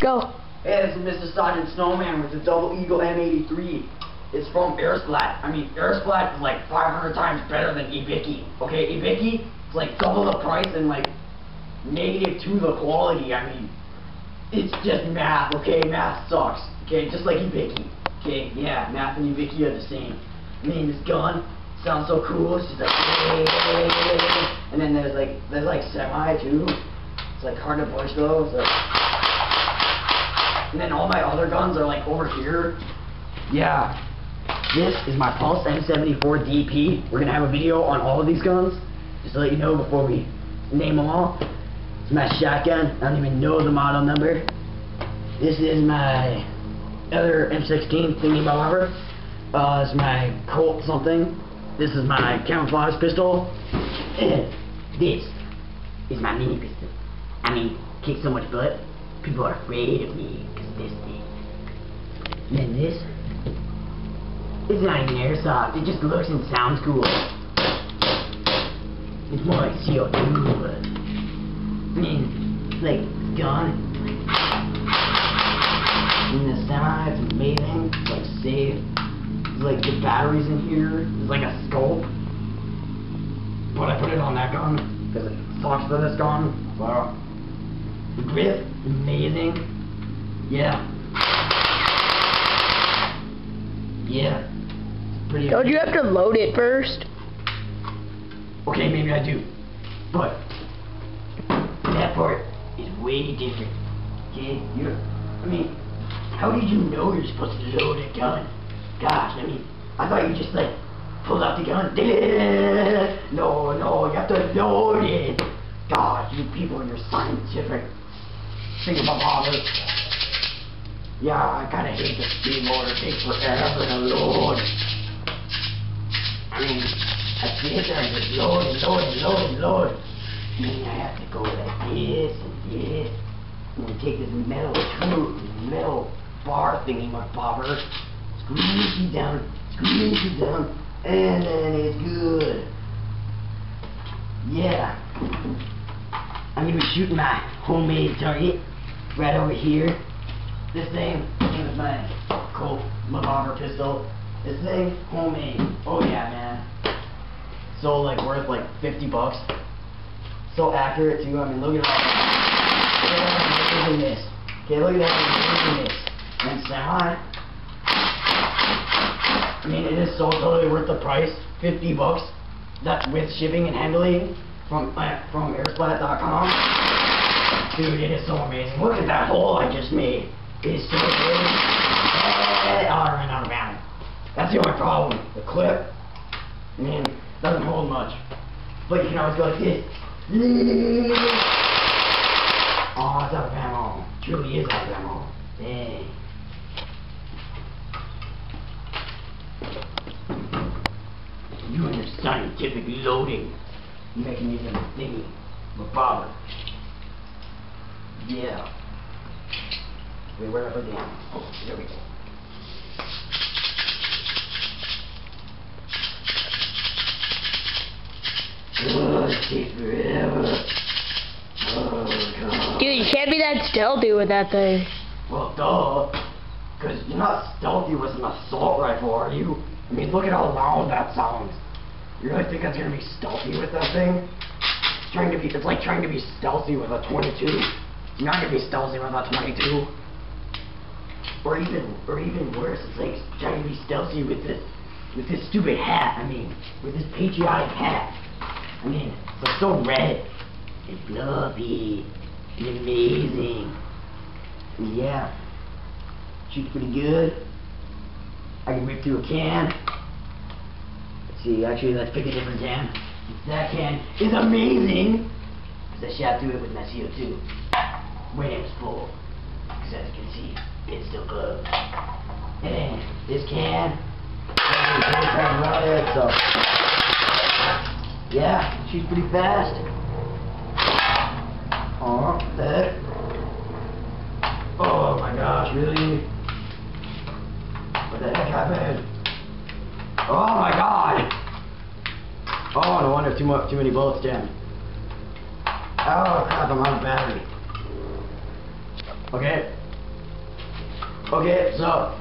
Go. Hey, this is Mr. Sergeant Snowman with the Double Eagle M83. It's from Airsplat. I mean, Airsplat is like 500 times better than Ibiki. Okay, Ibiki is like double the price and like -2 the quality. I mean, it's just math, okay? Math sucks, okay? Just like Ibiki. Okay, yeah, math and Ibiki are the same. I mean, this gun sounds so cool. It's just like, and then there's like semi too. It's like hard to push though. It's like, and then all my other guns are like over here. Yeah, this is my Pulse M74 DP. We're gonna have a video on all of these guns, just to let you know before we name them all. It's my shotgun. I don't even know the model number. This is my other M16 thingy bobber. It's my Colt something. This is my camouflage pistol. And this is my mini pistol. I mean, kicks so much butt. People are afraid of me because of this thing. And then this is not even airsoft. It just looks and sounds cool. It's more like CO2, but I mean, it's like gun. And the semi, it's amazing. It's like safe. There's like the batteries in here. There's like a scope. But I put it on that gun because it sucks for this gun. Wow. The grip, amazing. Yeah. Yeah. It's pretty. Don't you have to load it first? Okay, maybe I do. But that part is way different. Okay? I mean, how did you know you're supposed to load a gun? Gosh, I mean, I thought you just like pulled out the gun. No, you have to load it. Gosh, you people and your scientific thingamabobbers. Yeah, I kinda hate the speed loader. It takes forever to load. I mean, I sit there and just load. I mean, I have to go like this and this. And then take this metal bar thingy, my bobber. Squeeze it down, and then it's good. Yeah. I'm gonna be shooting my homemade target right over here. This thing is my Colt revolver pistol. This thing, homemade. Oh yeah, man. So like worth like 50 bucks. So accurate too. I mean, look at that. Look at this. Okay, look at that. Look at this. And semi. I mean, it is so totally worth the price. 50 bucks. That's with shipping and handling from airsplat.com. Dude, it is so amazing. Look at that hole I just made. It is so good. Oh, I ran out of ammo. That's the only problem. The clip, I mean, doesn't hold much. But you can always go like this. Oh, it's out of ammo. It truly is out of ammo. Dang. You and your scientific loading. You making me a thingy. Bobber. Yeah. Wait, where did I put the ammo? Oh, there we go. Oh, it takes forever. Oh, God. Dude, you can't be that stealthy with that thing. Well, duh. Because you're not stealthy with an assault rifle, are you? I mean, look at how loud that sounds. You really think that's gonna be stealthy with that thing? It's like trying to be stealthy with a 22. You're not gonna be stealthy with a 22. Or even worse, it's like trying to be stealthy with this stupid hat. I mean, with this patriotic hat. I mean, it's like so red and fluffy and amazing. Yeah, shoots pretty good. I can rip through a can. Let's see, actually, let's pick a different can. That can is amazing because I shot through it with my CO2 when it was full. Because as you can see, it's still closed. And this can, around it, so yeah, shoots pretty fast. Oh, that. Oh my gosh, really? What the heck happened? Oh my god! Oh, no wonder too many bullets jammed. Oh crap, I'm out of battery. Okay, Okay, so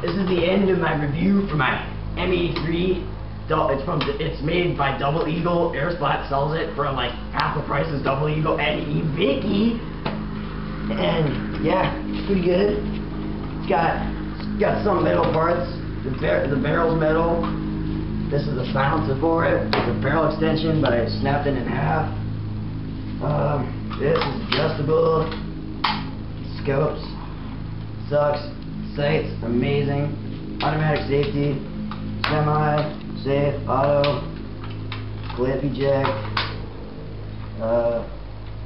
this is the end of my review for my M83. It's made by Double Eagle. Airsplat sells it for like half the price as Double Eagle and Ibiki. And yeah, it's pretty good. It's got some metal parts. The barrel's metal. This is the silencer for it. The barrel extension, but I snapped it in half. This is adjustable. Scopes. Sucks. Sights. Amazing. Automatic safety. Semi. Safe. Auto. Clip eject.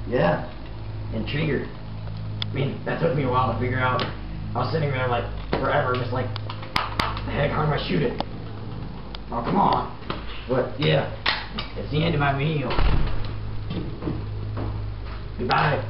Yeah. And trigger. I mean, that took me a while to figure out. I was sitting there like forever, just like, the heck, how do I shoot it? Oh, come on. But yeah, it's the end of my video. Goodbye.